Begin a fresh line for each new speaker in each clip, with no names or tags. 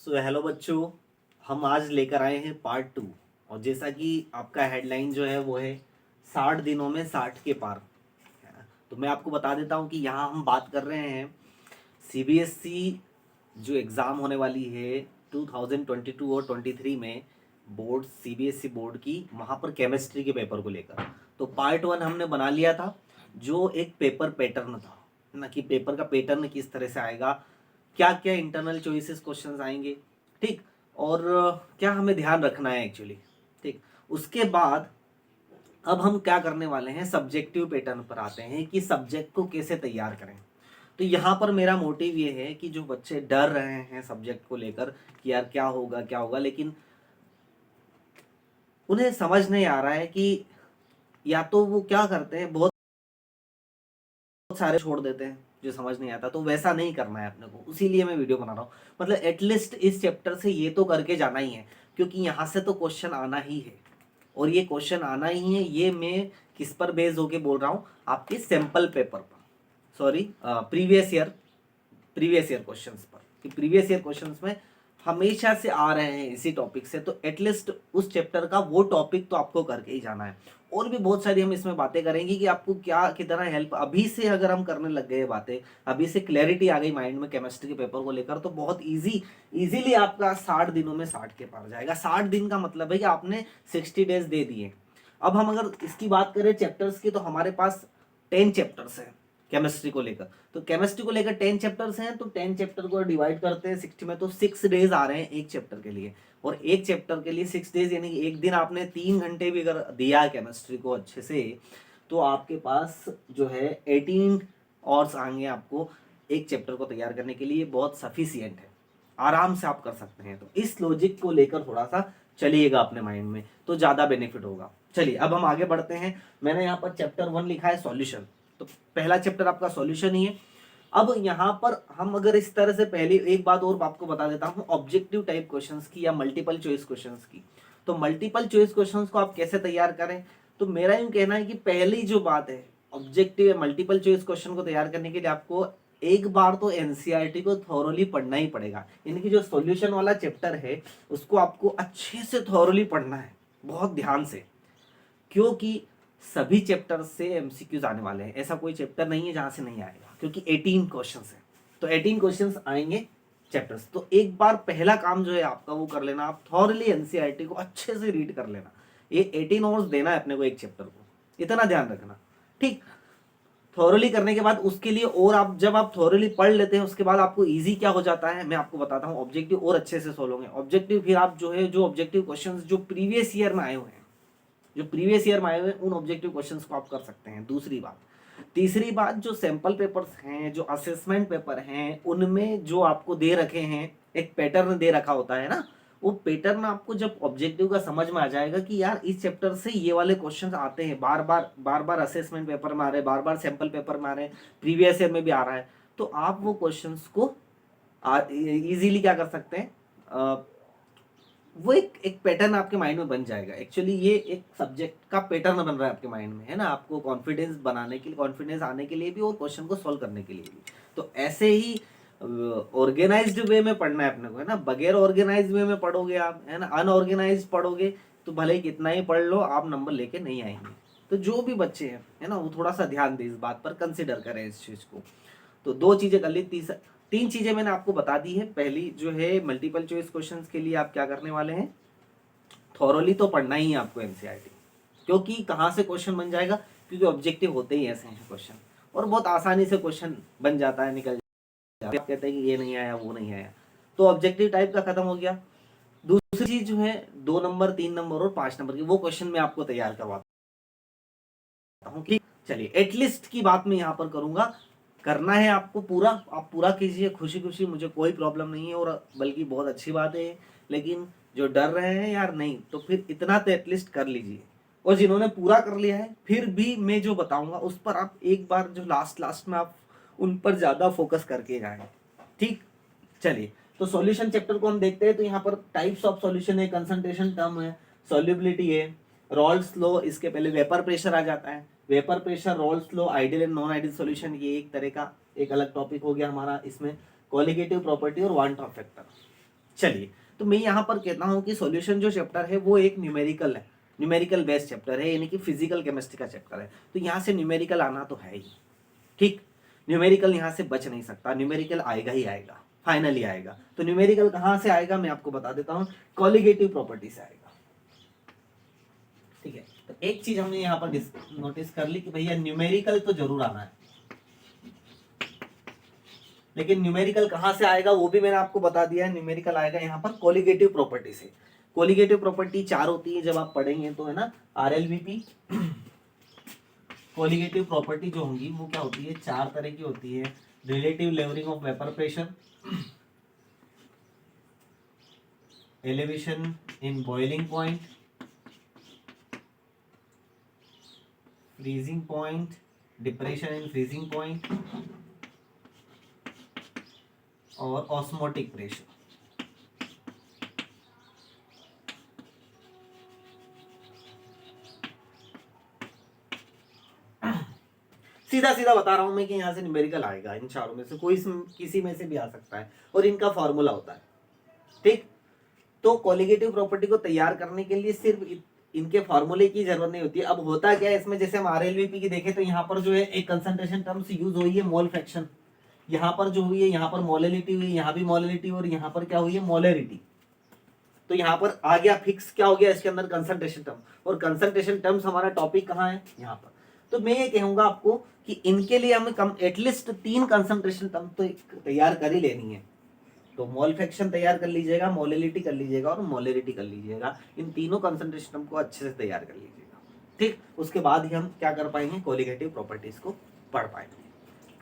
Hello बच्चों, हम आज लेकर आए हैं पार्ट 2। और जैसा कि आपका हेडलाइन जो है वो है 60 दिनों में 60 के पार। तो मैं आपको बता देता हूं कि यहाँ हम बात कर रहे हैं सीबीएसई जो एग्ज़ाम होने वाली है 2022 और 23 में, बोर्ड सीबीएसई बोर्ड की, वहाँ पर केमिस्ट्री के पेपर को लेकर। तो पार्ट 1 हमने बना लिया था, जो एक पेपर पैटर्न था ना, कि पेपर का पैटर्न किस तरह से आएगा, क्या क्या इंटरनल चॉइसेस क्वेश्चंस आएंगे, ठीक, और क्या हमें ध्यान रखना है एक्चुअली, ठीक। उसके बाद अब हम क्या करने वाले हैं, सब्जेक्टिव पैटर्न पर आते हैं कि सब्जेक्ट को कैसे तैयार करें। तो यहाँ पर मेरा मोटिव ये है कि जो बच्चे डर रहे हैं सब्जेक्ट को लेकर कि यार क्या होगा, लेकिन उन्हें समझ नहीं आ रहा है कि या तो वो क्या करते हैं, बहुत सारे छोड़ देते हैं जो समझ नहीं आता। तो वैसा नहीं करना है अपने को, इसीलिए मैं वीडियो बना रहा हूँ। मतलब एटलीस्ट इस चैप्टर से ये तो करके जाना ही है, क्योंकि यहाँ से तो क्वेश्चन आना ही है। और ये क्वेश्चन आना ही है, ये मैं किस पर बेस्ड होके बोल रहा हूँ, आपके सैंपल पेपर पर, सॉरी प्रीवियस ईयर क्वेश्चंस पर, कि प्रीवियस ईयर क्वेश्चंस में हमेशा से आ रहे हैं इसी टॉपिक से। तो एटलीस्ट उस चैप्टर का वो टॉपिक तो आपको करके ही जाना है। और भी बहुत सारी हम इसमें बातें करेंगे कि आपको क्या कितना हेल्प अभी से अगर हम करने लग गए बातें, अभी से क्लैरिटी आ गई माइंड में केमिस्ट्री के पेपर को लेकर, तो बहुत इजीली आपका 60 दिनों में 60 के पार जाएगा। 60 दिन का मतलब है कि आपने 60 डेज दे दिए। अब हम अगर इसकी बात करें चैप्टर्स की, तो हमारे पास 10 चैप्टर्स हैं केमिस्ट्री को लेकर। तो केमिस्ट्री को लेकर 10 चैप्टर्स हैं, तो 10 चैप्टर को डिवाइड करते हैं 60 में, तो 6 डेज आ रहे हैं एक चैप्टर के लिए। और एक चैप्टर के लिए 6 डेज, यानी कि एक दिन आपने 3 घंटे भी अगर दिया केमिस्ट्री को अच्छे से, तो आपके पास जो है 18 आवर्स आएंगे आपको एक चैप्टर को तैयार करने के लिए। बहुत सफिशियंट है, आराम से आप कर सकते हैं। तो इस लॉजिक को लेकर थोड़ा सा चलिएगा अपने माइंड में, तो ज़्यादा बेनिफिट होगा। चलिए अब हम आगे बढ़ते हैं। मैंने यहाँ पर चैप्टर 1 लिखा है सॉल्यूशन, तो पहला चैप्टर आपका सॉल्यूशन ही है। अब यहाँ पर हम अगर इस तरह से, पहले एक बात और आपको बता देता हूँ ऑब्जेक्टिव टाइप क्वेश्चंस की या मल्टीपल चॉइस क्वेश्चंस की। तो मल्टीपल चॉइस क्वेश्चंस को आप कैसे तैयार करें, तो मेरा यूं कहना है कि पहली जो बात है, ऑब्जेक्टिव या मल्टीपल चॉइस क्वेश्चन को तैयार करने के लिए आपको एक बार तो एनसीईआरटी को थॉरोली पढ़ना ही पड़ेगा। इनकी जो सॉल्यूशन वाला चैप्टर है उसको आपको अच्छे से थॉरोली पढ़ना है, बहुत ध्यान से, क्योंकि सभी चैप्टर से एमसीक्यूज आने वाले हैं। ऐसा कोई चैप्टर नहीं है जहां से नहीं आएगा, क्योंकि 18 क्वेश्चंस हैं, तो 18 क्वेश्चंस आएंगे चैप्टर्स। तो एक बार पहला काम जो है आपका वो कर लेना, आप थॉरली एनसीईआरटी को अच्छे से रीड कर लेना। ये 18 आवर्स देना है अपने को एक चैप्टर को, इतना ध्यान रखना, ठीक। थॉरली करने के बाद उसके लिए, और आप जब आप थॉरली पढ़ लेते हैं उसके बाद आपको इजी क्या हो जाता है मैं आपको बताता हूँ, ऑब्जेक्टिव और अच्छे से सोल्व होंगे। ऑब्जेक्टिव फिर आप जो है, जो ऑब्जेक्टिव क्वेश्चंस जो प्रीवियस ईयर में आए हुए हैं, जो प्रीवियस ईयर में आए हुए उन ऑब्जेक्टिव क्वेश्चंस को आप कर सकते हैं। दूसरी बात, तीसरी बात, जो सैंपल पेपर्स हैं, जो असेसमेंट पेपर हैं, उनमें जो आपको दे रखे हैं, एक पैटर्न दे रखा होता है ना, वो पैटर्न आपको जब ऑब्जेक्टिव का समझ में आ जाएगा कि यार इस चैप्टर से ये वाले क्वेश्चंस आते हैं, बार बार असेसमेंट पेपर में आ रहे हैं, बार बार सैंपल पेपर में आ रहे हैं, प्रीवियस ईयर में भी आ रहा है, तो आप वो क्वेश्चंस को इजीली क्या कर सकते हैं, वो एक एक पैटर्न आपके माइंड में बन जाएगा। एक्चुअली ये एक सब्जेक्ट का पैटर्न बन रहा है आपके माइंड में, है ना, आपको कॉन्फिडेंस बनाने के लिए, कॉन्फिडेंस आने के लिए भी, और क्वेश्चन को सॉल्व करने के लिए भी। तो ऐसे ही ऑर्गेनाइज्ड वे में पढ़ना है अपने को, है ना। बगैर ऑर्गेनाइज वे में पढ़ोगे आप, है ना, अनऑर्गेनाइज पढ़ोगे, तो भले ही कितना ही पढ़ लो आप नंबर लेके नहीं आएंगे। तो जो भी बच्चे हैं, है ना, वो थोड़ा सा ध्यान दें, इस बात पर कंसिडर करें इस चीज को। तो दो चीजें कर ली, तीन चीजें मैंने आपको बता दी है। पहली जो है, मल्टीपल चॉइस क्वेश्चंस के लिए आप क्या करने वाले हैं, थॉरोली तो पढ़ना ही है आपको एनसीईआरटी, क्योंकि कहाँ से क्वेश्चन बन जाएगा, क्योंकि ऑब्जेक्टिव होते ही ऐसे हैं क्वेश्चन, और बहुत आसानी से क्वेश्चन बन जाता है, निकल जाता है। आप कहते हैं कि ये नहीं आया, वो नहीं आया, तो ऑब्जेक्टिव टाइप का खत्म हो गया। दूसरी चीज जो है, 2 नंबर, 3 नंबर और 5 नंबर की, वो क्वेश्चन मैं आपको तैयार करवाता हूँ, ठीक। चलिए एटलीस्ट की बात मैं यहाँ पर करूंगा, करना है आपको पूरा, आप पूरा कीजिए खुशी खुशी, मुझे कोई प्रॉब्लम नहीं है, और बल्कि बहुत अच्छी बात है। लेकिन जो डर रहे हैं यार नहीं, तो फिर इतना तो एटलीस्ट कर लीजिए। और जिन्होंने पूरा कर लिया है, फिर भी मैं जो बताऊंगा उस पर आप एक बार जो लास्ट लास्ट में आप उन पर ज्यादा फोकस करके जाएं, ठीक। चलिए, तो सॉल्यूशन चैप्टर को हम देखते हैं। तो यहाँ पर टाइप्स ऑफ सॉल्यूशन है, कंसंट्रेशन टर्म है, सॉल्युबिलिटी है, रॉल्स लॉ, इसके पहले वेपर प्रेशर आ जाता है, vapour pressure, Rawls law, ideal and non ideal solution, ये एक तरह का एक अलग टॉपिक हो गया हमारा। इसमें कॉलिगेटिव प्रॉपर्टी और वान टॉप फैक्टर, चलिए, तो मैं यहाँ पर कहता हूँ कि सॉल्यूशन जो चैप्टर है वो एक न्यूमेरिकल है, न्यूमेरिकल बेस्ड चैप्टर है, यानी कि फिजिकल केमिस्ट्री का चैप्टर है। तो यहाँ से न्यूमेरिकल आना तो है ही, ठीक। न्यूमेरिकल यहाँ से बच नहीं सकता, न्यूमेरिकल आएगा ही आएगा, फाइनली आएगा। तो न्यूमेरिकल कहाँ से आएगा मैं आपको बता देता हूँ, कॉलिगेटिव प्रॉपर्टी से आएगा, ठीक है। तो एक चीज हमने यहाँ पर नोटिस कर ली कि भैया न्यूमेरिकल तो जरूर आना है, लेकिन न्यूमेरिकल कहाँ से आएगा वो भी मैंने आपको बता दिया है। न्यूमेरिकल आएगा यहाँ पर कोलिगेटिव प्रॉपर्टी से। कोलिगेटिव प्रॉपर्टी 4 होती है, जब आप पढ़ेंगे तो, है ना, RLVP। कोलिगेटिव प्रॉपर्टी जो होंगी वो क्या होती है, 4 तरह की होती है। Relative lowering of vapour pressure, elevation in boiling point, freezing point, depression in freezing point और ऑस्मोटिक प्रेशर। सीधा सीधा बता रहा हूं मैं कि यहां से न्यूमेरिकल आएगा, इन चारों में से कोई किसी में से भी आ सकता है, और इनका फॉर्मूला होता है, ठीक। तो कोलिगेटिव प्रॉपर्टी को तैयार करने के लिए सिर्फ इनके फॉर्मूले की जरूरत नहीं होती है। अब होता क्या है इसमें, जैसे हम RLVP की देखें तो यहाँ पर जो है एक कंसंट्रेशन टर्म्स यूज हुई है, मोल फ्रैक्शन। यहाँ पर जो हुई है, यहाँ पर मोलैलिटी हुई, यहाँ भी मोलैलिटी, और यहाँ पर क्या हुई है, मोलैरिटी। तो यहाँ पर आ गया फिक्स, क्या हो गया इसके अंदर, कंसंट्रेशन टर्म। और कंसंट्रेशन टर्म्स हमारा टॉपिक कहाँ है, यहाँ पर। तो मैं ये कहूंगा आपको कि इनके लिए हमें कम एटलीस्ट 3 कंसंट्रेशन टर्म तो तैयार कर ही लेनी है। तो मोल फ्रैक्शन तैयार कर लीजिएगा, मोलैलिटी कर लीजिएगा और मोलैरिटी कर लीजिएगा। इन तीनों कंसंट्रेशन टर्म को अच्छे से तैयार कर लीजिएगा, ठीक। उसके बाद ही हम क्या कर पाएंगे, कोलिगेटिव प्रॉपर्टीज को पढ़ पाएंगे।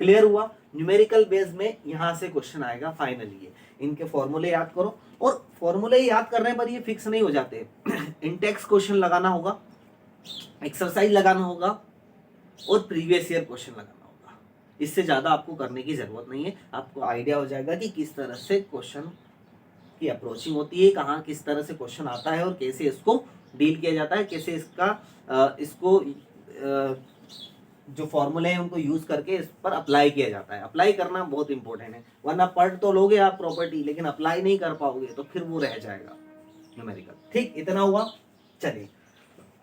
क्लियर हुआ। न्यूमेरिकल बेस में यहां से क्वेश्चन आएगा फाइनली। ये इनके फॉर्मूले याद करो, और फॉर्मूले याद करने पर ये फिक्स नहीं हो जाते। इंटेक्स क्वेश्चन लगाना होगा, एक्सरसाइज लगाना होगा, और प्रीवियस ईयर क्वेश्चन लगाना होगा। इससे ज्यादा आपको करने की जरूरत नहीं है। आपको आइडिया हो जाएगा कि किस तरह से क्वेश्चन की अप्रोचिंग होती है, कहाँ किस तरह से क्वेश्चन आता है और कैसे इसको डील किया जाता है, कैसे इसको जो फॉर्मूले हैं उनको यूज करके इस पर अप्लाई किया जाता है। अप्लाई करना बहुत इंपॉर्टेंट है, वरना पढ़ तो लोगे आप प्रॉपर्टी, लेकिन अप्लाई नहीं कर पाओगे तो फिर वो रह जाएगा न्यूमेरिकल, ठीक। इतना हुआ। चलिए,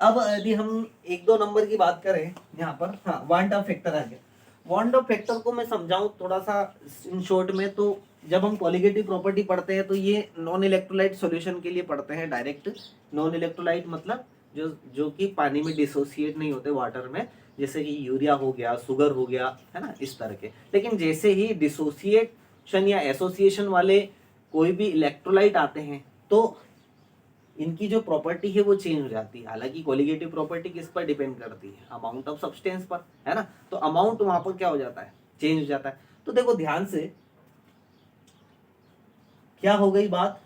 अब यदि हम 1-2 नंबर की बात करें यहाँ पर, हाँ, वांट ऑफ फैक्टर आ गया। वांट ऑफ फैक्टर को मैं समझाऊं थोड़ा सा इन शॉर्ट में, तो जब हम कोलिगेटिव प्रॉपर्टी पढ़ते हैं तो ये नॉन इलेक्ट्रोलाइट सॉल्यूशन के लिए पढ़ते हैं डायरेक्ट। नॉन इलेक्ट्रोलाइट मतलब जो कि पानी में डिसोसिएट नहीं होते वाटर में, जैसे कि यूरिया हो गया, शुगर हो गया, है ना, इस तरह के। लेकिन जैसे ही डिसोसिएशन या एसोसिएशन वाले कोई भी इलेक्ट्रोलाइट आते हैं तो इनकी जो प्रॉपर्टी है वो चेंज हो जाती है। हालांकि कोलिगेटिव प्रॉपर्टी किस पर डिपेंड करती है, अमाउंट ऑफ सब्सटेंस पर, है ना। तो अमाउंट वहां पर क्या हो जाता है, चेंज हो जाता है। तो देखो ध्यान से, क्या हो गई बात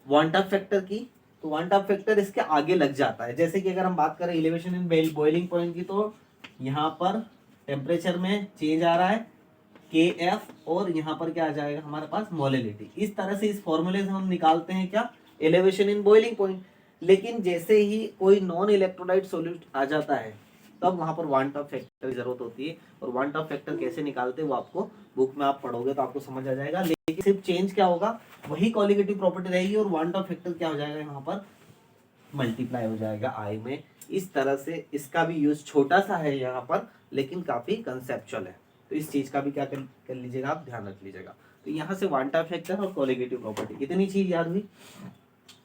वांट ऑफ फैक्टर की, तो वांट ऑफ फैक्टर इसके आगे लग जाता है। जैसे कि अगर हम बात करें एलिवेशन इन बॉइलिंग पॉइंट की, तो यहाँ पर टेम्परेचर में चेंज आ रहा है KF, और यहाँ पर क्या आ जाएगा हमारे पास, मोलैलिटी। इस तरह से इस फॉर्मूले से हम निकालते हैं क्या, एलिवेशन इन बॉइलिंग पॉइंट। लेकिन जैसे ही कोई नॉन इलेक्ट्रोलाइट सॉल्यूट आ जाता है तब वहां पर वांट ऑफ फैक्टर की जरूरत होती है। और वांट ऑफ फैक्टर कैसे निकालते हैं वो आपको बुक में आप पढ़ोगे तो आपको समझ आ जाएगा। लेकिन सिर्फ चेंज क्या होगा, वही कोलिगेटिव प्रॉपर्टी रहेगी, और वांट ऑफ फैक्टर क्या हो जाएगा, यहाँ पर मल्टीप्लाई हो जाएगा I में। इस तरह से इसका भी यूज छोटा सा है यहाँ पर, लेकिन काफी कंसेप्चुअल है। तो इस चीज का भी क्या कर लीजिएगा, आप ध्यान रख लीजिएगा। तो यहाँ से वांट ऑफ फैक्टर और कोलिगेटिव प्रॉपर्टी, इतनी चीज याद हुई।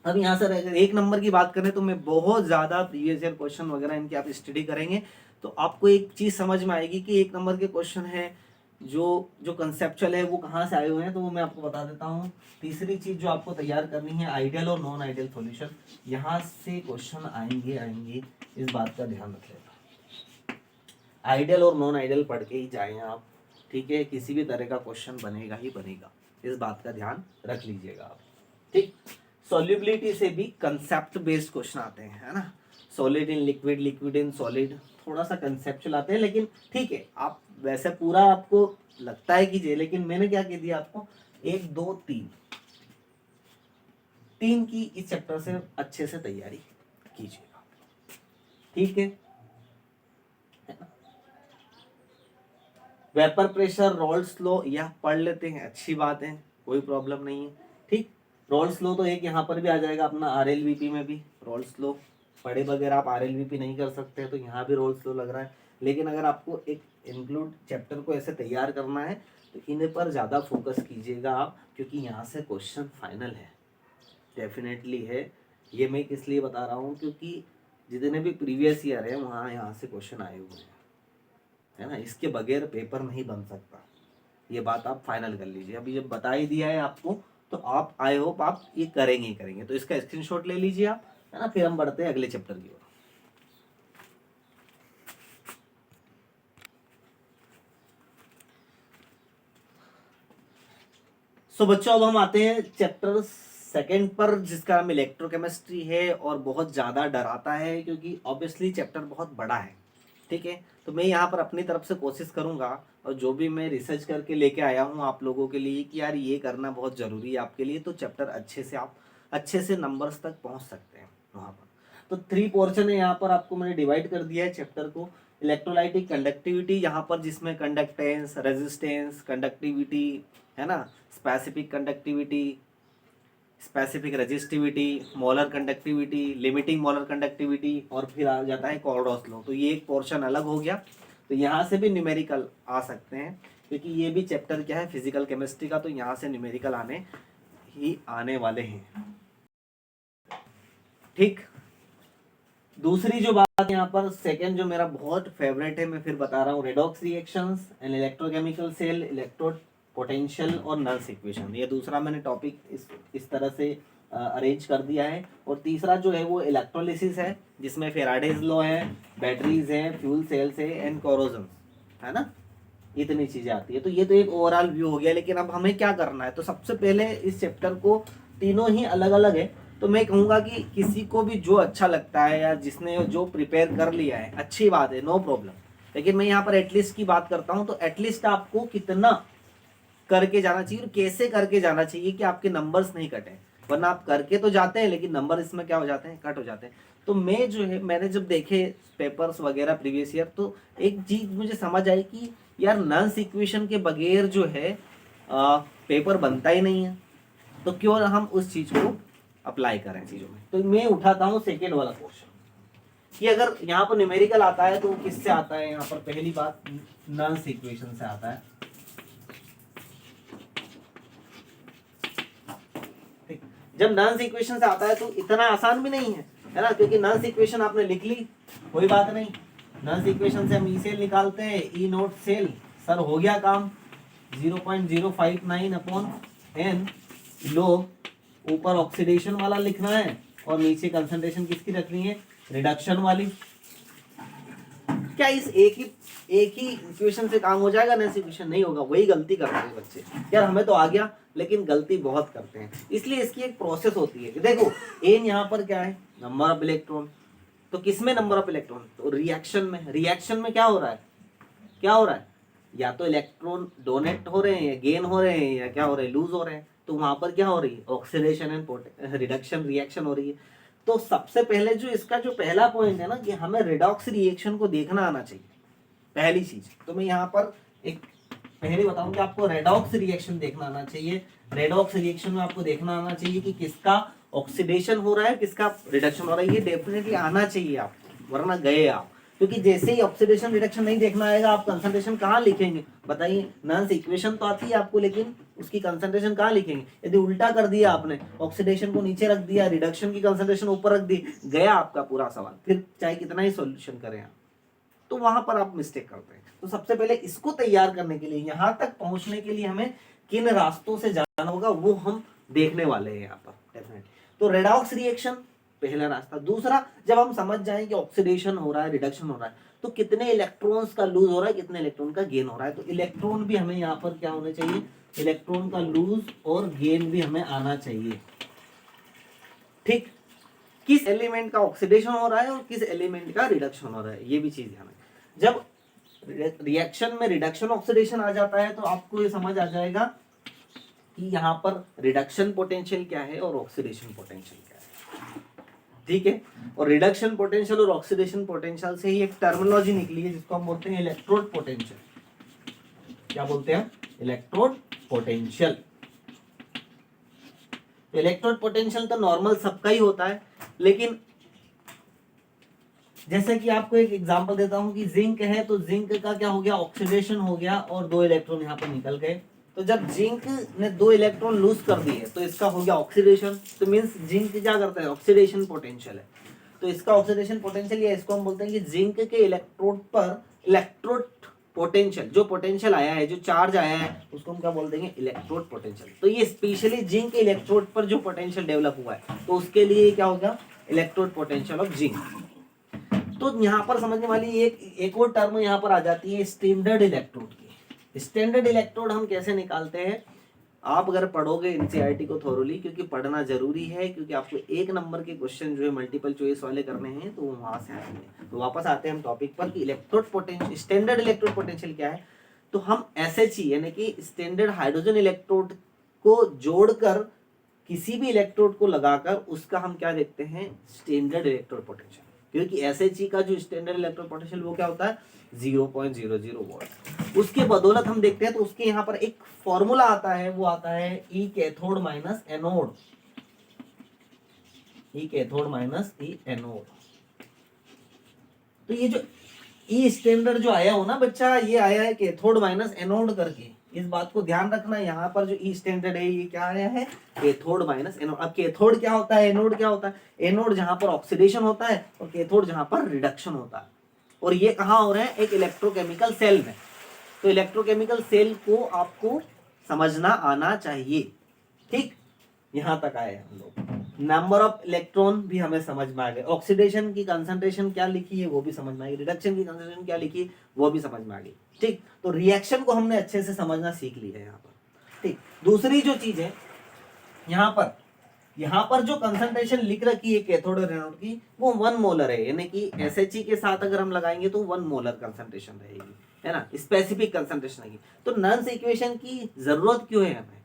अब यहाँ से अगर 1 नंबर की बात करें तो मैं बहुत ज्यादा प्रीवियस ईयर क्वेश्चन वगैरह इनकी आप स्टडी करेंगे तो आपको एक चीज समझ में आएगी कि 1 नंबर के क्वेश्चन है जो जो कंसेप्चुअल है वो कहाँ से आए हुए हैं, तो वो मैं आपको बता देता हूँ। तीसरी चीज जो आपको तैयार करनी है, आइडियल और नॉन आइडियल सॉल्यूशन, यहाँ से क्वेश्चन आएंगे, इस बात का ध्यान रखिएगा। आइडियल और नॉन आइडियल पढ़ के ही जाएं आप, ठीक है। किसी भी तरह का क्वेश्चन बनेगा ही बनेगा, इस बात का ध्यान रख लीजिएगा आप, ठीक। सॉल्युबिलिटी से भी कंसेप्ट बेस्ड क्वेश्चन आते हैं, है ना। Solid in liquid, liquid in solid, थोड़ा सा कंसेप्चुअल आते हैं, लेकिन ठीक है। आप वैसे पूरा आपको लगता है कीजिए, लेकिन मैंने क्या कह दिया आपको, 1 2 3 की इस चैप्टर से अच्छे से तैयारी कीजिएगा, ठीक है। वेपर प्रेशर, रॉल्स लॉ, यह पढ़ लेते हैं, अच्छी बात है, कोई प्रॉब्लम नहीं है, ठीक। रोल्स लॉ तो एक यहाँ पर भी आ जाएगा अपना RLVP में भी रोल्स लॉ पढ़े बगैर आप RLVP नहीं कर सकते, तो यहाँ भी रोल्स लॉ लग रहा है। लेकिन अगर आपको एक इंक्लूड चैप्टर को ऐसे तैयार करना है तो इन पर ज़्यादा फोकस कीजिएगा आप, क्योंकि यहाँ से क्वेश्चन फाइनल है, डेफिनेटली है। ये मैं किस लिए बता रहा हूँ, क्योंकि जितने भी प्रीवियस ईयर है वहाँ यहाँ से क्वेश्चन आए हुए हैं, है ना। इसके बगैर पेपर नहीं बन सकता, ये बात आप फाइनल कर लीजिए। अभी जब बता ही दिया है आपको तो आप आई होप आप ये करेंगे ही करेंगे। तो इसका स्क्रीनशॉट ले लीजिए आप, है ना। फिर हम बढ़ते हैं अगले चैप्टर की ओर। सो बच्चों अब हम आते हैं चैप्टर सेकंड पर, जिसका नाम इलेक्ट्रोकेमिस्ट्री है और बहुत ज़्यादा डराता है, क्योंकि ऑब्वियसली चैप्टर बहुत बड़ा है, ठीक है। तो मैं यहाँ पर अपनी तरफ से कोशिश करूँगा, और जो भी मैं रिसर्च करके लेके आया हूँ आप लोगों के लिए कि यार ये करना बहुत ज़रूरी है आपके लिए, तो चैप्टर अच्छे से आप अच्छे से नंबर्स तक पहुँच सकते हैं वहाँ पर। तो 3 पोर्शन है यहाँ पर, आपको मैंने डिवाइड कर दिया है चैप्टर को। इलेक्ट्रोलाइटिक कंडक्टिविटी यहाँ पर, जिसमें कंडक्टेंस, रेजिस्टेंस, कंडक्टिविटी, है ना, specific conductivity, specific resistivity, molar conductivity, limiting molar conductivity, और फिर आ जाता है कोरडॉस लॉ। तो ये एक पोर्शन अलग हो गया। तो यहाँ से भी न्यूमेरिकल आ सकते हैं, क्योंकि ये भी चैप्टर क्या है, फिजिकल केमिस्ट्री का, तो यहाँ से न्यूमेरिकल आने वाले हैं, ठीक। दूसरी जो बात यहाँ पर सेकंड जो मेरा बहुत फेवरेट है, मैं फिर बता रहा हूँ, redox reactions and electrochemical cell, electrode potential और नल्स इक्वेशन। ये दूसरा मैंने टॉपिक इस तरह से अरेंज कर दिया है। और तीसरा जो है वो इलेक्ट्रोलिसिस है, जिसमें फेराडेज लॉ है, बैटरीज हैं, फ्यूल सेल्स है एंड कोरोजन, है ना। इतनी चीजें आती है। तो ये तो एक ओवरऑल व्यू हो गया। लेकिन अब हमें क्या करना है, तो सबसे पहले इस चैप्टर को, तीनों ही अलग अलग है, तो मैं कहूँगा कि किसी को भी जो अच्छा लगता है या जिसने जो प्रिपेयर कर लिया है, अच्छी बात है, नो प्रॉब्लम। लेकिन मैं यहाँ पर एटलीस्ट की बात करता हूँ, तो एटलीस्ट आपको कितना करके जाना चाहिए और कैसे करके जाना चाहिए कि आपके नंबर्स नहीं कटे। वरना आप करके तो जाते हैं लेकिन नंबर इसमें क्या हो जाते हैं, कट हो जाते हैं। तो मैं जो है, मैंने जब देखे पेपर्स वगैरह प्रीवियस ईयर, तो एक चीज मुझे समझ आई कि यार नल्स इक्वेशन के बगैर जो है पेपर बनता ही नहीं है। तो क्यों हम उस चीज को अप्लाई करें चीजों में। तो मैं उठाता हूँ सेकेंड वाला क्वेश्चन कि अगर यहाँ पर न्यूमेरिकल आता है तो किससे आता है। यहाँ पर पहली बात नल्स इक्वेशन से आता है, ठीक। जब नल्स इक्वेशन से आता है तो इतना आसान भी नहीं है ना, क्योंकि नल्स इक्वेशन आपने लिख ली, कोई बात नहीं। नल्स इक्वेशन से हम ई सेल निकालते हैं, ई नोट सेल, सर हो गया काम। 0.059 अपॉन n लोग, ऊपर ऑक्सीडेशन वाला लिखना है और नीचे कंसंट्रेशन किसकी रखनी है, रिडक्शन वाली। क्या इस एक ही इक्वेशन से काम हो जाएगा? नल्स इक्वेशन नहीं होगा। वही गलती करते हैं बच्चे, यार हमें तो आ गया, लेकिन गलती बहुत करते हैं। इसलिए इसकी एक प्रोसेस होती है। देखो एन यहाँ पर क्या है, नंबर ऑफ इलेक्ट्रॉन। तो किसमें नंबर ऑफ इलेक्ट्रॉन, तो रिएक्शन में। रिएक्शन में क्या हो रहा है, क्या हो रहा है, या तो इलेक्ट्रॉन डोनेट हो रहे हैं, या गेन हो रहे हैं, या क्या हो रहे हैं, लूज हो रहे हैं। तो वहां पर क्या हो रही है, ऑक्सीडेशन एंड रिडक्शन रिएक्शन हो रही है। तो सबसे पहले जो इसका जो पहला पॉइंट है ना, कि हमें रिडॉक्स रिएक्शन को देखना आना चाहिए, पहली चीज। तो मैं यहाँ पर एक पहले बताऊं कि आपको रेडॉक्स रिएक्शन देखना आना चाहिए। रेडॉक्स रिएक्शन में आपको देखना आना चाहिए कि किसका ऑक्सीडेशन हो रहा है, किसका रिडक्शन हो रहा है। ये डेफिनेटली आना चाहिए आपको, वरना गए आप। क्योंकि जैसे ही ऑक्सीडेशन रिडक्शन नहीं देखना आएगा, आप कंसंट्रेशन कहाँ लिखेंगे बताइए। नल्स इक्वेशन तो आती है आपको, लेकिन उसकी कंसंट्रेशन कहाँ लिखेंगे। यदि उल्टा कर दिया आपने, ऑक्सीडेशन को नीचे रख दिया, रिडक्शन की कंसंट्रेशन ऊपर रख दी, गया आपका पूरा सवाल। फिर चाहे कितना ही सॉल्यूशन करें आप, तो वहां पर आप मिस्टेक करते हैं। तो सबसे पहले इसको तैयार करने के लिए, यहां तक पहुंचने के लिए हमें किन रास्तों से जाना होगा वो हम देखने वाले हैं यहाँ पर डेफिनेटली। तो रेडॉक्स रिएक्शन पहला रास्ता। दूसरा, जब हम समझ जाएं कि ऑक्सीडेशन हो रहा है, रिडक्शन हो रहा है, तो कितने इलेक्ट्रॉन्स का लूज हो रहा है, कितने इलेक्ट्रॉन का गेन हो रहा है। तो इलेक्ट्रॉन भी हमें यहाँ पर क्या होने चाहिए, इलेक्ट्रॉन का लूज और गेन भी हमें आना चाहिए, ठीक। किस एलिमेंट का ऑक्सीडेशन हो रहा है और किस एलिमेंट का रिडक्शन हो रहा है, ये भी चीज ध्यान है। जब रिएक्शन में रिडक्शन ऑक्सीडेशन आ जाता है, तो आपको ये समझ आ जाएगा कि यहाँ पर रिडक्शन पोटेंशियल क्या है और ऑक्सीडेशन पोटेंशियल क्या है, ठीक है। और रिडक्शन पोटेंशियल और ऑक्सीडेशन पोटेंशियल से ही एक टर्मिनोलॉजी निकली है, जिसको हम बोलते हैं इलेक्ट्रोड पोटेंशियल। क्या बोलते हैं, इलेक्ट्रोड पोटेंशियल। तो इलेक्ट्रोड पोटेंशियल तो नॉर्मल सबका ही होता है, लेकिन जैसे कि आपको एक एग्जांपल देता हूं कि जिंक है, तो जिंक का क्या हो गया, ऑक्सीडेशन हो गया और 2 इलेक्ट्रॉन यहाँ पर निकल गए। तो जब जिंक ने 2 इलेक्ट्रॉन लूज कर दिए तो इसका हो गया ऑक्सीडेशन, तो मींस जिंक क्या करता है, ऑक्सीडेशन पोटेंशियल है। तो इसका ऑक्सीडेशन पोटेंशियल, या इसको हम बोलते हैं कि जिंक के इलेक्ट्रोड पर इलेक्ट्रोड पोटेंशियल, जो पोटेंशियल आया है, जो चार्ज आया है, उसको हम क्या बोल देंगे, इलेक्ट्रोड पोटेंशियल। तो ये स्पेशली जिंक के इलेक्ट्रोड पर जो पोटेंशियल डेवलप हुआ है, तो उसके लिए क्या होगा, इलेक्ट्रोड पोटेंशियल ऑफ जिंक। तो यहाँ पर समझने वाली एक और टर्म यहाँ पर आ जाती है स्टैंडर्ड इलेक्ट्रोड की। स्टैंडर्ड इलेक्ट्रोड हम कैसे निकालते हैं, आप अगर पढ़ोगे एनसीईआरटी को थोरोली, क्योंकि पढ़ना जरूरी है, क्योंकि आपको 1 नंबर के क्वेश्चन जो है मल्टीपल चॉइस वाले करने हैं, तो वहां से आएंगे। तो वापस आते हैं हम टॉपिक पर कि electrode potential, standard electrode potential क्या है। तो हम एसएचई यानी कि स्टैंडर्ड हाइड्रोजन इलेक्ट्रोड को जोड़कर किसी भी इलेक्ट्रोड को लगाकर उसका हम क्या देखते हैं, स्टैंडर्ड इलेक्ट्रोड पोटेंशियल। क्योंकि एसएचई का जो स्टैंडर्ड इलेक्ट्रोड पोटेंशियल वो क्या होता है, 0.00 वोल्ट। उसके बदौलत हम देखते हैं, तो उसके यहाँ पर एक फॉर्मूला आता है, वो आता है E cathode minus anode, E cathode minus E anode. तो ये जो ई स्टैंडर्ड जो आया हो ना बच्चा, ये आया है कैथोड माइनस एनोड करके, इस बात को ध्यान रखना। यहाँ पर जो ई स्टैंडर्ड है, ये क्या आया है, कैथोड माइनस एनोड। अब कैथोड क्या होता है, एनोड क्या होता है, एनोड जहां पर ऑक्सीडेशन होता है और कैथोड जहां पर रिडक्शन होता है। और ये कहाँ हो रहा है, एक इलेक्ट्रोकेमिकल सेल में। तो इलेक्ट्रोकेमिकल सेल को आपको समझना आना चाहिए, ठीक। यहां तक आए हम लोग। नंबर ऑफ इलेक्ट्रॉन भी हमें समझ में आ गए, ऑक्सीडेशन की कंसंट्रेशन क्या लिखी है वो भी समझ में आ गई, रिडक्शन की कंसंट्रेशन क्या लिखी है वो भी समझ में आ गई, ठीक। तो रिएक्शन को हमने अच्छे से समझना सीख लिया है यहाँ पर, ठीक। दूसरी जो चीज है, यहाँ पर जो कंसंट्रेशन लिख रखी है कैथोड और एनोड की, वो 1 मोलर है, यानी कि एसएचई के साथ अगर हम लगाएंगे तो 1 मोलर कंसंट्रेशन रहेगी, है ना, स्पेसिफिक कंसंट्रेशन रहेगी। तो नन्स इक्वेशन की जरूरत क्यों है हमें,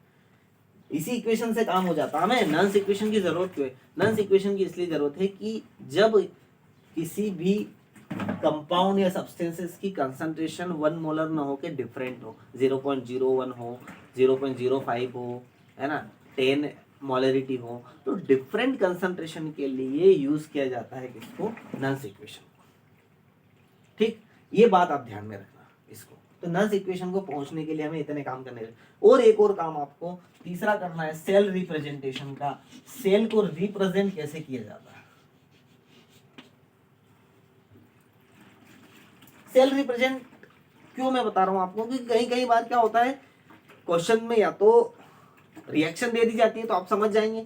इसी इक्वेशन से काम हो जाता है। हमें नन्स इक्वेशन की जरूरत क्यों है, नन्स इक्वेशन की इसलिए जरूरत है कि जब किसी भी कंपाउंड या सब्सटेंसेस की कंसंट्रेशन 1 मोलर ना हो के डिफरेंट हो, 0.01 हो, 0.05 हो, है ना, 10 मोलरिटी हो, तो डिफरेंट कंसंट्रेशन के लिए यूज किया जाता है किसको, नन्स इक्वेशन, ठीक। ये बात आप ध्यान में रखना इसको। तो नन्स इक्वेशन को पहुंचने के लिए हमें इतने काम करने हैं। और एक और काम आपको तीसरा करना है, सेल रिप्रेजेंटेशन का। सेल को रिप्रेजेंट कैसे किया जाता है, सेल रिप्रेजेंट क्यों मैं बता रहा हूं आपको, क्योंकि कई कई बार क्या होता है, क्वेश्चन में या तो रिएक्शन दे दी जाती है तो आप समझ जाएंगे,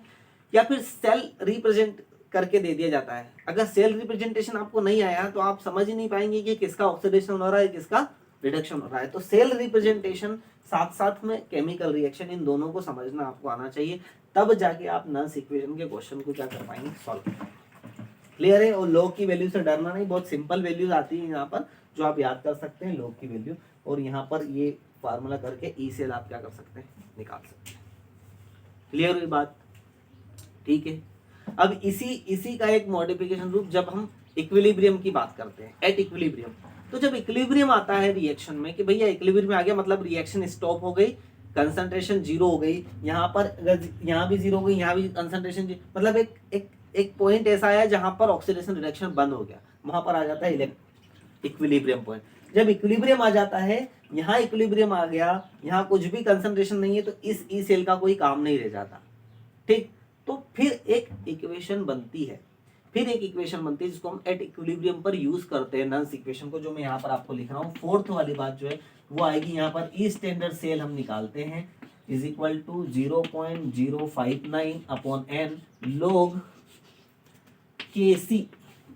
या फिर सेल रिप्रेजेंट करके दे दिया जाता है। अगर सेल रिप्रेजेंटेशन आपको नहीं आया तो आप समझ ही नहीं पाएंगे कि किसका ऑक्सीडेशन हो रहा है, किसका रिडक्शन हो रहा है। तो सेल रिप्रेजेंटेशन साथ साथ में केमिकल रिएक्शन, इन दोनों को समझना आपको आना चाहिए, तब जाके आप नन्स इक्वेशन के क्वेश्चन को क्या कर पाएंगे, सॉल्व। क्लियर है। और लॉग की वैल्यू से डरना नहीं, बहुत सिंपल वैल्यूज आती है यहाँ पर जो आप याद कर सकते हैं, लॉग की वैल्यू। और यहाँ पर ये फार्मूला करके ई सेल आप क्या कर सकते हैं, निकाल सकते हैं। क्लियर हुई बात, ठीक है। अब इसी का एक मॉडिफिकेशन रूप, जब हम इक्विलिब्रियम की बात करते हैं, एट इक्विलिब्रियम, तो जब इक्विलिब्रियम आता है रिएक्शन में कि भैया इक्विलिब्रियम आ गया, मतलब रिएक्शन स्टॉप हो गई, कंसंट्रेशन 0 हो गई, यहाँ पर यहाँ भी 0 हो गई, यहाँ भी कंसंट्रेशन, मतलब एक पॉइंट ऐसा आया जहां पर ऑक्सीडेशन रिडक्शन बंद हो गया, वहां पर आ जाता है इक्विलिब्रियम पॉइंट। जब इक्विलिब्रियम आ जाता है, यहाँ इक्विलिब्रियम आ गया, यहाँ कुछ भी कंसंट्रेशन नहीं है, तो इस ई सेल का कोई काम नहीं रह जाता, ठीक। तो फिर एक इक्वेशन बनती है, जिसको हम एट इक्विलिब्रियम पर यूज करते हैं, नन्स इक्वेशन को, जो मैं यहाँ पर आपको लिख रहा हूँ। फोर्थ वाली बात जो है वो आएगी यहाँ पर, ई स्टैंडर्ड सेल हम निकालते हैं, is equal to 0.059 upon n log Kc,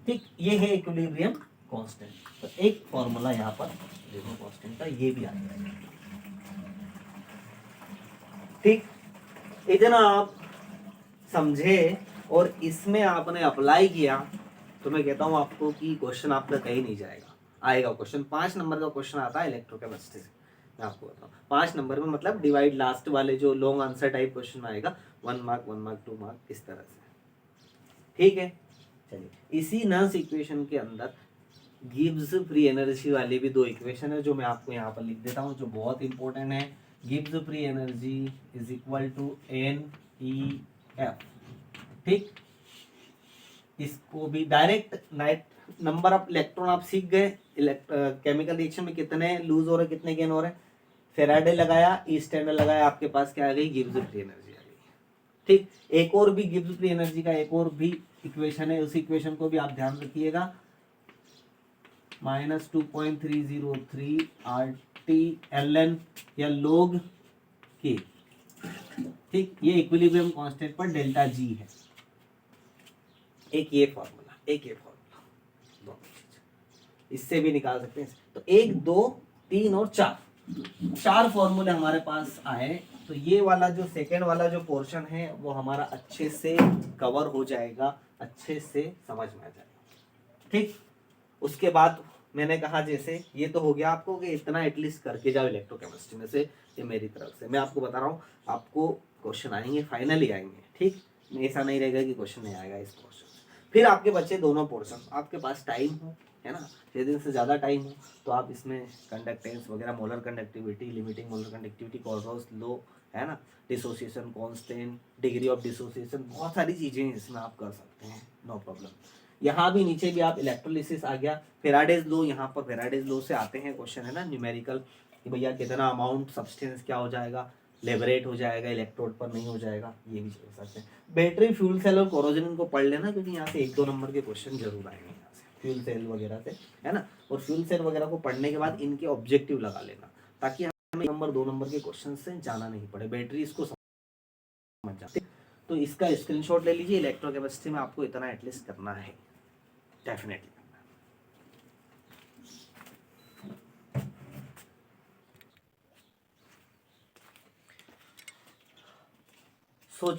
ठीक। ये है इक्विलिब्रियम कांस्टेंट। तो एक फॉर्मूला यहाँ पर देखो कांस्टेंट का, ये भी आ जाएगा, ठीक। इतना आप समझे और इसमें आपने अप्लाई किया, तो मैं कहता हूं आपको कि क्वेश्चन आपका कहीं नहीं जाएगा, आएगा क्वेश्चन। 5 नंबर का क्वेश्चन आता है इलेक्ट्रोकेमिस्ट्री से, मैं आपको बताऊं 5 नंबर में, मतलब डिवाइड लास्ट वाले जो लॉन्ग आंसर टाइप क्वेश्चन आएगा, 1 मार्क 1 मार्क 2 मार्क, इस तरह से, ठीक है। चलिए, इसी नन्स इक्वेशन के अंदर गिब्स फ्री एनर्जी वाली भी 2 इक्वेशन है, जो मैं आपको यहाँ पर लिख देता हूँ, जो बहुत इंपॉर्टेंट है। Gibbs free energy is equal to NE F. ठीक, इसको भी डायरेक्ट नाइट नंबर ऑफ इलेक्ट्रॉन आप सीख गए, केमिकल रिएक्शन में कितने लूज हो रहे कितने गेन हो रहे। फेराडे लगाया, ई स्टैंडर्ड लगाया, आपके पास क्या आ गई, गिब्स फ्री एनर्जी आ गई। ठीक, एक और भी गिब्स फ्री एनर्जी का एक और भी इक्वेशन है, उस इक्वेशन को भी आप ध्यान रखिएगा, -2.303 RT/ln या log K। ठीक, ये इक्विलिब्रियम कांस्टेंट पर डेल्टा जी है। एक ये फॉर्मूला, एक ये फॉर्मूला, दोनों चीज इससे भी निकाल सकते हैं। तो 1 2 3 और 4 फॉर्मूले हमारे पास आए। तो ये वाला जो सेकेंड वाला जो पोर्शन है वो हमारा अच्छे से कवर हो जाएगा, अच्छे से समझ में आ जाएगा। ठीक, उसके बाद मैंने कहा जैसे ये तो हो गया आपको कि इतना एटलीस्ट करके जाओ इलेक्ट्रोकेमिस्ट्री में से। ये मेरी तरफ से मैं आपको बता रहा हूँ, आपको क्वेश्चन आएंगे, फाइनली आएंगे। ठीक, ऐसा नहीं रहेगा कि क्वेश्चन नहीं आएगा इस पोर्शन से। फिर आपके बच्चे दोनों पोर्शन, आपके पास टाइम हो, है ना, 6 दिन से ज़्यादा टाइम हो, तो आप इसमें कंडक्टेंस वगैरह, molar conductivity, limiting molar conductivity, Kohlrausch law, है ना, dissociation constant, degree of dissociation, बहुत सारी चीज़ें इसमें आप कर सकते हैं, नो प्रॉब्लम। यहाँ भी नीचे भी आप इलेक्ट्रोलिसिस आ गया, फेराडेज लॉ, यहाँ पर फेराडेज लॉ से आते हैं क्वेश्चन, है ना, न्यूमेरिकल, कि भैया कितना अमाउंट सब्सटेंस क्या हो जाएगा, लिबरेट हो जाएगा, इलेक्ट्रोड पर नहीं हो जाएगा, ये भी चल सकते हैं। बैटरी, फ्यूल सेल और कोरोजन को पढ़ लेना, क्योंकि यहाँ से 1-2 नंबर के क्वेश्चन जरूर आएंगे यहाँ से, फ्यूल सेल वगैरह से, है ना। और फ्यूल सेल वगैरह को पढ़ने के बाद इनके ऑब्जेक्टिव लगा लेना, ताकि हमें 1-2 नंबर के क्वेश्चन से जाना नहीं पड़े, बैटरी इसको समझ जाते। तो इसका स्क्रीनशॉट ले लीजिए, इलेक्ट्रोकेमिस्ट्री में आपको इतना एटलीस्ट करना है, डेफिनेटली।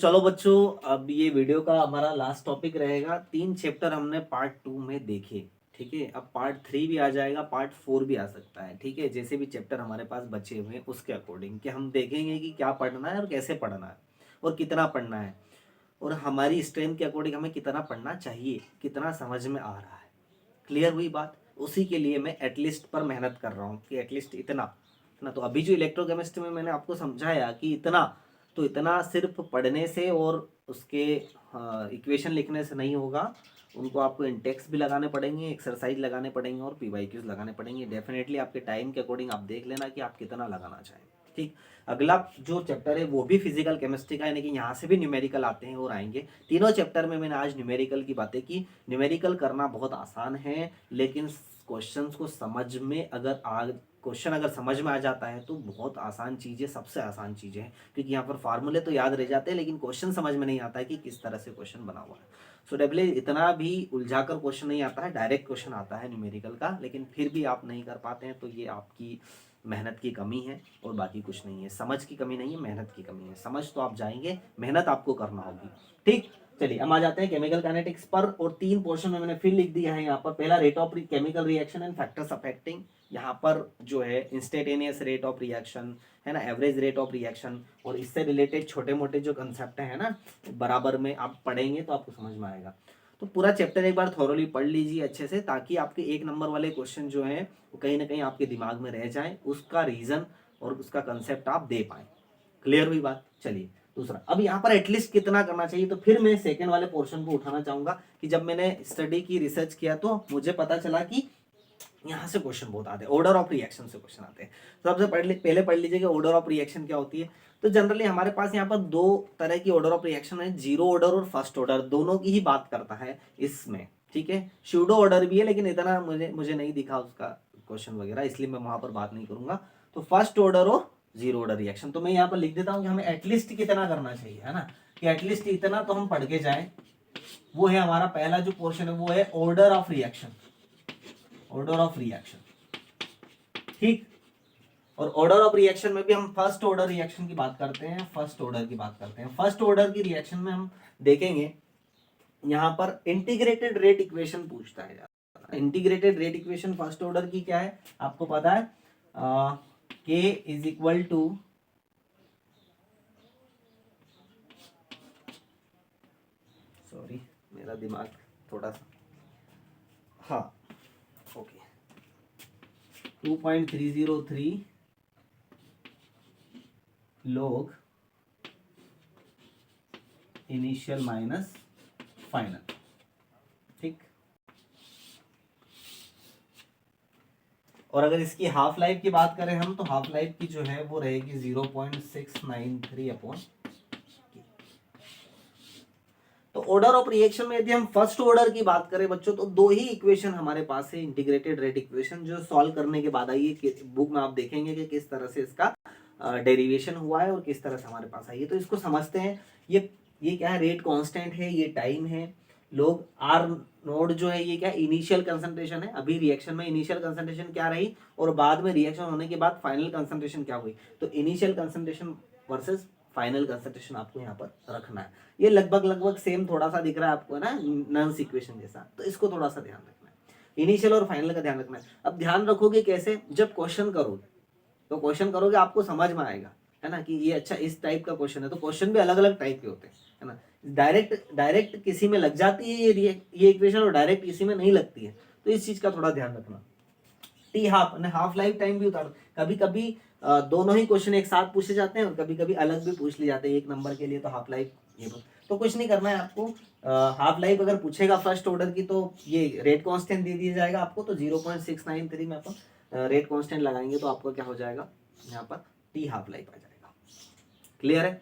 चलो बच्चों, अब ये वीडियो का हमारा लास्ट टॉपिक रहेगा। 3 चैप्टर हमने पार्ट 2 में देखे, ठीक है। अब पार्ट 3 भी आ जाएगा, पार्ट 4 भी आ सकता है, ठीक है। जैसे भी चैप्टर हमारे पास बचे हुए हैं उसके अकॉर्डिंग कि हम देखेंगे कि क्या पढ़ना है और कैसे पढ़ना है और कितना पढ़ना है, और हमारी स्ट्रेंथ के अकॉर्डिंग हमें कितना पढ़ना चाहिए, कितना समझ में आ रहा है। क्लियर हुई बात? उसी के लिए मैं एटलीस्ट पर मेहनत कर रहा हूँ कि एटलीस्ट इतना ना। तो अभी जो इलेक्ट्रोकेमिस्ट्री में मैंने आपको समझाया कि इतना, तो इतना सिर्फ पढ़ने से और उसके इक्वेशन लिखने से नहीं होगा, उनको आपको इंटेक्स भी लगाने पड़ेंगे, एक्सरसाइज लगाने पड़ेंगे और पीवाईक्यूज लगाने पड़ेंगे। डेफिनेटली आपके टाइम के अकॉर्डिंग आप देख लेना कि आप कितना लगाना चाहें। ठीक, अगला जो चैप्टर है वो भी फिजिकल केमिस्ट्री का है, यानी कि यहाँ से भी न्यूमेरिकल आते हैं और आएंगे। तीनों चैप्टर में मैंने आज न्यूमेरिकल की बातें की। न्यूमेरिकल करना बहुत आसान है, लेकिन क्वेश्चंस को समझ में क्वेश्चन अगर समझ में आ जाता है तो बहुत आसान चीज़ है, सबसे आसान चीज़ें हैं, क्योंकि यहाँ पर फार्मूले तो याद रह जाते हैं लेकिन क्वेश्चन समझ में नहीं आता है कि किस तरह से क्वेश्चन बना हुआ है। सो डेफिनेटली इतना भी उलझाकर क्वेश्चन नहीं आता है, डायरेक्ट क्वेश्चन आता है न्यूमेरिकल का, लेकिन फिर भी आप नहीं कर पाते हैं तो ये आपकी मेहनत की कमी है और बाकी कुछ नहीं है। समझ की कमी नहीं है, मेहनत की कमी है। समझ तो आप जाएंगे, मेहनत आपको करना होगी। ठीक, चलिए हम आ जाते हैं केमिकल काइनेटिक्स पर, और 3 पोर्शन में मैंने फिर लिख दिया है यहाँ पर। पहला, rate of chemical reaction and factors affecting, यहाँ पर जो है इंस्टेंटेनियस रेट ऑफ रिएक्शन, है ना, एवरेज रेट ऑफ रिएक्शन, और इससे रिलेटेड छोटे मोटे जो कंसेप्ट है ना, बराबर में आप पढ़ेंगे तो आपको समझ में आएगा। तो पूरा चैप्टर एक बार थॉरोली पढ़ लीजिए अच्छे से, ताकि आपके 1 नंबर वाले क्वेश्चन जो हैं वो कहीं ना कहीं आपके दिमाग में रह जाए, उसका रीजन और उसका कंसेप्ट आप दे पाए। क्लियर हुई बात? चलिए दूसरा, अब यहाँ पर एटलीस्ट कितना करना चाहिए, तो फिर मैं सेकंड वाले पोर्शन को उठाना चाहूंगा कि जब मैंने स्टडी की, रिसर्च किया, तो मुझे पता चला कि यहाँ से क्वेश्चन बहुत आते हैं, ऑर्डर ऑफ रिएक्शन से क्वेश्चन आते हैं। तो सबसे पहले पढ़ लीजिए कि ऑर्डर ऑफ रिएक्शन क्या होती है। तो जनरली हमारे पास यहाँ पर 2 तरह की ऑर्डर ऑफ रिएक्शन है, जीरो ऑर्डर और फर्स्ट ऑर्डर, दोनों की ही बात करता है इसमें, ठीक है। स्यूडो ऑर्डर भी है, लेकिन इतना मुझे नहीं दिखा उसका क्वेश्चन वगैरह, इसलिए मैं वहां पर बात नहीं करूंगा। तो फर्स्ट ऑर्डर और जीरो ऑर्डर रिएक्शन, तो मैं यहाँ पर लिख देता हूँ कि हमें एटलीस्ट कितना करना चाहिए, है ना, कि एटलीस्ट इतना तो हम पढ़ के जाए। वो है हमारा पहला जो पोर्शन है, वो है order of reaction, order of reaction. ठीक, और ऑर्डर ऑफ रिएक्शन में भी हम फर्स्ट ऑर्डर रिएक्शन की बात करते हैं, फर्स्ट ऑर्डर की बात करते हैं। फर्स्ट ऑर्डर की रिएक्शन में हम देखेंगे यहां पर इंटीग्रेटेड रेट इक्वेशन पूछता है। Integrated rate equation first order की क्या है आपको पता है, K is equal to, sorry मेरा दिमाग थोड़ा सा, हाँ okay, 2.303 log initial minus final. ठीक, और अगर इसकी हाफ लाइफ की बात करें हम, तो हाफ लाइफ की जो है वो रहेगी 0.693 अपॉन। तो ऑर्डर ऑफ रिएक्शन में यदि हम फर्स्ट ऑर्डर की बात करें बच्चों, तो दो ही इक्वेशन हमारे पास है, इंटीग्रेटेड रेट इक्वेशन, जो सॉल्व करने के बाद आई है। बुक में आप देखेंगे कि किस तरह से इसका डेरिवेशन हुआ है और किस तरह से हमारे पास आई है। तो इसको समझते हैं। ये क्या है, रेट कांस्टेंट है, ये टाइम है, लोग आर नोड जो है ये क्या इनिशियल कंसंट्रेशन है। अभी रिएक्शन में इनिशियल कंसंट्रेशन क्या रही और बाद में रिएक्शन होने के बाद फाइनल कंसंट्रेशन क्या हुई। तो initial concentration versus final concentration आपको यहाँ पर रखना है। ये लगभग सेम थोड़ा सा दिख रहा है आपको ना, नॉन इक्वेशन जैसा, तो इसको थोड़ा सा ध्यान रखना है। इनिशियल और फाइनल का ध्यान रखना है। अब ध्यान रखोगे कैसे, जब क्वेश्चन करोगे तो क्वेश्चन करोगे आपको समझ में आएगा, है ना, कि ये अच्छा इस टाइप का क्वेश्चन है। तो क्वेश्चन भी अलग अलग टाइप के होते हैं, है ना। डायरेक्ट किसी में लग जाती है ये इक्वेशन और डायरेक्ट किसी में नहीं लगती है। तो इस चीज का थोड़ा ध्यान रखना। टी हाफ ने हाफ लाइफ टाइम भी उतार, कभी कभी दोनों ही क्वेश्चन एक साथ पूछे जाते हैं और कभी कभी अलग भी पूछ लिए जाते हैं एक नंबर के लिए। तो हाफ लाइफ ये तो कुछ नहीं करना है आपको। हाफ लाइफ अगर पूछेगा फर्स्ट ऑर्डर की, तो ये रेट कांस्टेंट दे दिया जाएगा आपको। तो 0.693 में अपन रेट कांस्टेंट लगाएंगे तो आपको क्या हो जाएगा, यहाँ पर टी हाफ लाइफ आ जाएगा। क्लियर है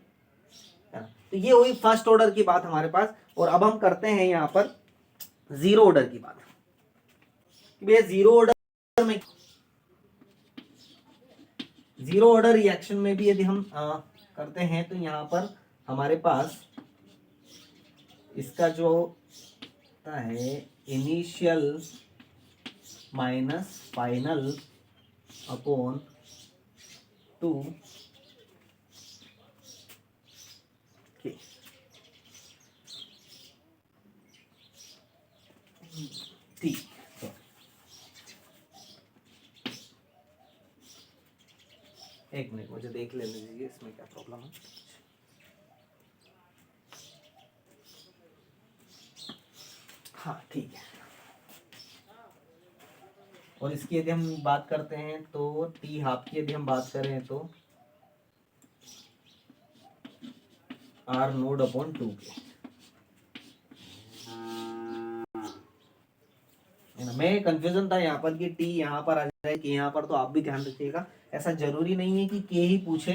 ना? तो ये हुई फर्स्ट ऑर्डर की बात हमारे पास। और अब हम करते हैं यहाँ पर जीरो ऑर्डर की बात। भैया जीरो ऑर्डर में, जीरो ऑर्डर रिएक्शन में भी यदि हम करते हैं, तो यहाँ पर हमारे पास इसका जो है इनिशियल माइनस फाइनल अपॉन 2 ठीक। एक मिनट मुझे देख लेने दीजिए इसमें क्या प्रॉब्लम है। हाँ ठीक है। और इसकी यदि हम बात करते हैं तो टी हाफ की यदि हम बात करें तो आर नोड अपॉन 2 के, मैं कंफ्यूजन था यहाँ पर कि टी यहाँ पर आ जाए कि यहाँ पर। तो आप भी ध्यान रखिएगा, ऐसा जरूरी नहीं है कि के ही पूछे।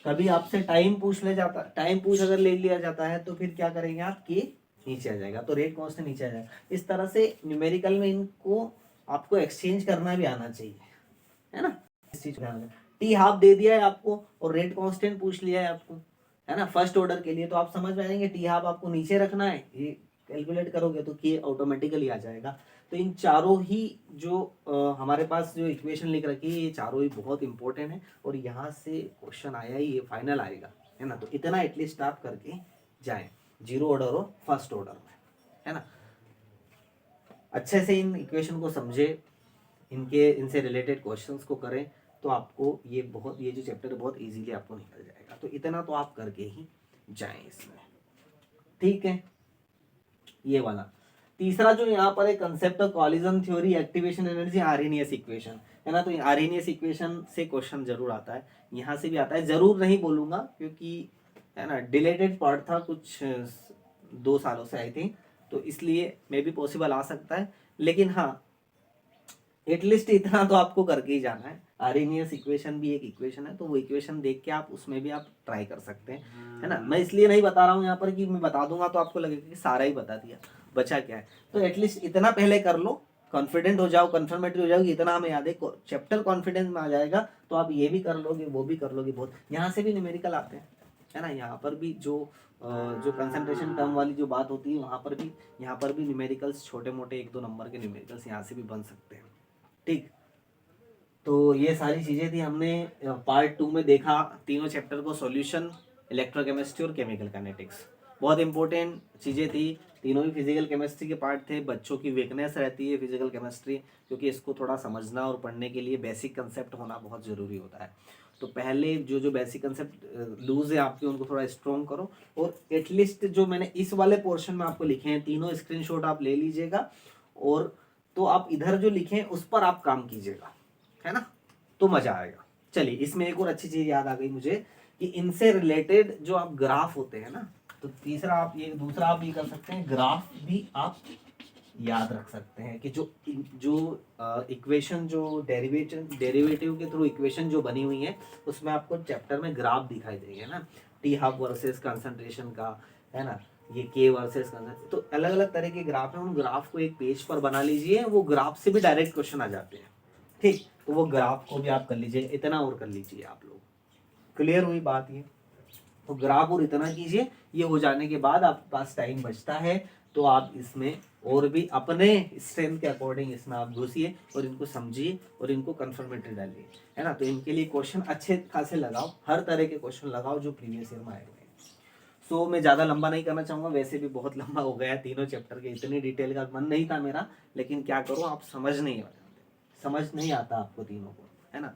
कभी आपसे टाइम पूछ ले जाता, टाइम पूछ अगर ले लिया जाता है तो फिर क्या करेंगे आप, के नीचे आ जाएगा, तो रेट कांस्टेंट नीचे आ जाएगा। इस तरह से न्यूमेरिकल में इनको आपको एक्सचेंज करना भी आना चाहिए, है ना। इस चीज का टी हाफ दे दिया है आपको और रेट कांस्टेंट पूछ लिया है आपको, है ना, फर्स्ट ऑर्डर के लिए। तो आप समझ में आएंगे टी हाफ आपको नीचे रखना है, ये कैलकुलेट करोगे तो के ऑटोमेटिकली आ जाएगा। तो इन चारों ही जो हमारे पास जो इक्वेशन लिख रखी है, ये चारों ही बहुत इंपॉर्टेंट है और यहाँ से क्वेश्चन आया ही, ये फाइनल आएगा, है ना। तो इतना एटलीस्ट आप करके जाएं जीरो ऑर्डर और फर्स्ट ऑर्डर में, है ना। अच्छे से इन इक्वेशन को समझे, इनसे रिलेटेड क्वेश्चंस को करें, तो आपको ये जो चैप्टर है बहुत इजीली आपको निकल जाएगा। तो इतना तो आप करके ही जाएं इसमें, ठीक है। ये वाला तीसरा जो यहाँ पर एक कंसेप्ट है, collision theory, activation energy, Arrhenius equation, है ना। तो आर्हेनियस इक्वेशन से क्वेश्चन जरूर आता है, यहाँ से भी आता है, जरूर नहीं बोलूंगा क्योंकि है ना डिलेटेड पार्ट था कुछ 2 सालों से आई थिंक, तो इसलिए मे भी पॉसिबल आ सकता है। लेकिन हाँ एटलीस्ट इतना तो आपको करके ही जाना है। आर्हेनियस इक्वेशन भी एक इक्वेशन है, तो वो इक्वेशन देख के आप उसमें भी आप ट्राई कर सकते हैं, है ना। मैं इसलिए नहीं बता रहा हूँ यहाँ पर कि मैं बता दूंगा तो आपको लगेगा कि सारा ही बता दिया, बचा क्या है। तो एटलीस्ट इतना पहले कर लो, कॉन्फिडेंट हो जाओ, कंफर्मेटरी हो जाओ कि इतना हमें याद है, चैप्टर कॉन्फिडेंस में आ जाएगा तो आप ये भी कर लोगे वो भी कर लोगे। बहुत यहाँ से भी न्यूमेरिकल आते हैं, है ना। यहाँ पर भी जो कंसंट्रेशन टर्म वाली जो बात होती है वहाँ पर भी न्यूमेरिकल्स छोटे मोटे 1-2 नंबर के न्यूमेरिकल्स यहाँ से भी बन सकते हैं, ठीक। तो ये सारी चीज़ें थी, हमने पार्ट 2 में देखा तीनों चैप्टर को, सॉल्यूशन, इलेक्ट्रोकेमिस्ट्री और केमिकल काइनेटिक्स। बहुत इंपॉर्टेंट चीज़ें थी, तीनों ही फिजिकल केमिस्ट्री के पार्ट थे। बच्चों की वीकनेस रहती है फिजिकल केमिस्ट्री, क्योंकि इसको थोड़ा समझना और पढ़ने के लिए बेसिक कंसेप्ट होना बहुत ज़रूरी होता है। तो पहले जो बेसिक कंसेप्ट लूज है आपके, उनको थोड़ा स्ट्रॉन्ग करो। और एटलीस्ट जो मैंने इस वाले पोर्शन में आपको लिखे हैं, तीनों स्क्रीनशॉट आप ले लीजिएगा, और तो आप इधर जो लिखे उस पर आप काम कीजिएगा, है ना, तो मजा आएगा। चलिए, इसमें एक और अच्छी चीज याद आ गई मुझे कि इनसे रिलेटेड जो आप ग्राफ होते हैं ना, तो तीसरा आप ये, दूसरा आप ये कर सकते हैं, ग्राफ भी आप याद रख सकते हैं कि जो जो इक्वेशन, जो डेरिवेटिव के थ्रू इक्वेशन जो बनी हुई है, उसमें आपको चैप्टर में ग्राफ दिखाई देंगे ना, टी हाफ वर्सेस कंसंट्रेशन का, है ना, ये के वर्सेस कंसंट्रेशन, तो अलग अलग तरह के ग्राफ है, उन ग्राफ को एक पेज पर बना लीजिए, वो ग्राफ से भी डायरेक्ट क्वेश्चन आ जाते हैं, ठीक। तो वो ग्राफ को भी आप कर लीजिए, इतना और कर लीजिए आप लोग। क्लियर हुई बात ये? तो ग्राफ और इतना कीजिए, ये हो जाने के बाद आपके पास टाइम बचता है, तो आप इसमें और भी अपने स्ट्रेंथ के अकॉर्डिंग इसमें आप घुसिए और इनको समझिए और इनको कंफर्मेटरी डालिए, है ना। तो इनके लिए क्वेश्चन अच्छे खासे लगाओ, हर तरह के क्वेश्चन लगाओ जो प्रीवियस ईयर में आए हुए हैं। सो मैं ज़्यादा लंबा नहीं करना चाहूँगा, वैसे भी बहुत लंबा हो गया है, तीनों चैप्टर के इतनी डिटेल का मन नहीं था मेरा, लेकिन क्या करो, आप समझ नहीं आता आपको तीनों को, है ना,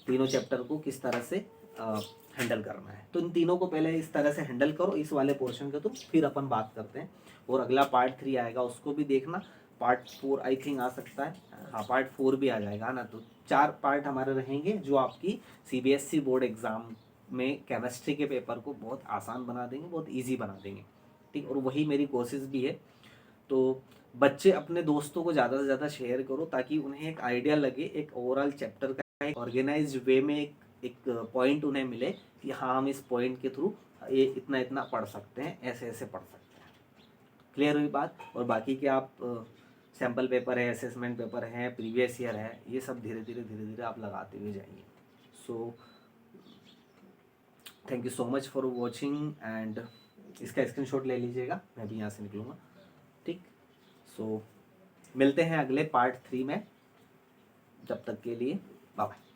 तीनों चैप्टर को किस तरह से हैंडल करना है। तो इन तीनों को पहले इस तरह से हैंडल करो इस वाले पोर्शन का, तो फिर अपन बात करते हैं। और अगला पार्ट 3 आएगा, उसको भी देखना। पार्ट 4 आई थिंक आ सकता है, हाँ पार्ट 4 भी आ जाएगा ना। तो 4 पार्ट हमारे रहेंगे जो आपकी सीबीएसई बोर्ड एग्जाम में केमिस्ट्री के पेपर को बहुत आसान बना देंगे, बहुत ईजी बना देंगे, ठीक। और वही मेरी कोशिश भी है। तो बच्चे अपने दोस्तों को ज़्यादा से ज़्यादा शेयर करो, ताकि उन्हें एक आइडिया लगे, एक ओवरऑल चैप्टर का एक ऑर्गेनाइज्ड वे में एक पॉइंट उन्हें मिले कि हाँ हम इस पॉइंट के थ्रू ये इतना इतना पढ़ सकते हैं, ऐसे ऐसे पढ़ सकते हैं। क्लियर हुई बात? और बाकी के आप सैम्पल पेपर है, असेसमेंट पेपर है, प्रीवियस ईयर है, ये सब धीरे धीरे आप लगाते हुए जाइए। So thank you so much for watching, and इसका स्क्रीनशॉट ले लीजिएगा, मैं भी यहाँ से निकलूँगा, ठीक। सो मिलते हैं अगले पार्ट 3 में, जब तक के लिए बाय बाय।